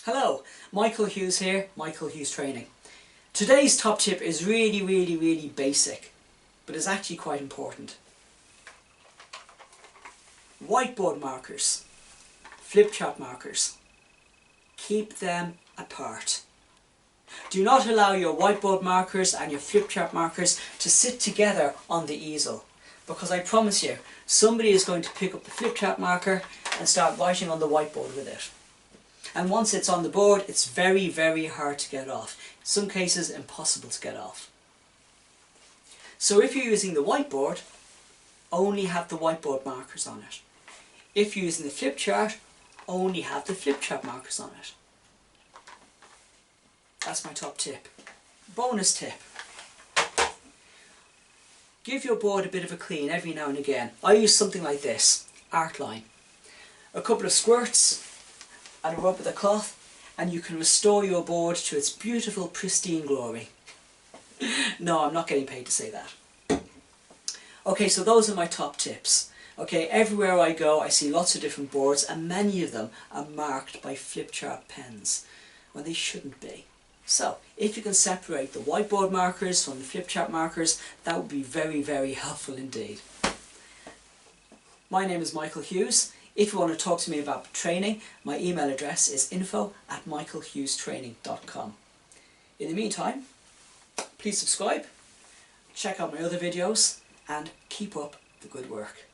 Hello, Michael Hughes here, Michael Hughes Training. Today's top tip is really basic, but it's actually quite important. Whiteboard markers, Flipchart markers, keep them apart. Do not allow your whiteboard markers and your Flipchart markers to sit together on the easel, because I promise you, somebody is going to pick up the Flipchart marker and start writing on the whiteboard with it. And once it's on the board, it's very hard to get off. In some cases, impossible to get off. So if you're using the whiteboard, only have the whiteboard markers on it. If you're using the Flipchart, only have the Flipchart markers on it. That's my top tip. Bonus tip. Give your board a bit of a clean every now and again. I use something like this, art line. A couple of squirts and a rub of the cloth, and you can restore your board to its beautiful, pristine glory. No, I'm not getting paid to say that. Okay, so those are my top tips. Okay, everywhere I go I see lots of different boards, and many of them are marked by Flipchart pens when they shouldn't be. So, if you can separate the whiteboard markers from the Flipchart markers, that would be very helpful indeed. My name is Michael Hughes. If you want to talk to me about training, my email address is info@michaelhughestraining.com. In the meantime, please subscribe, check out my other videos, and keep up the good work.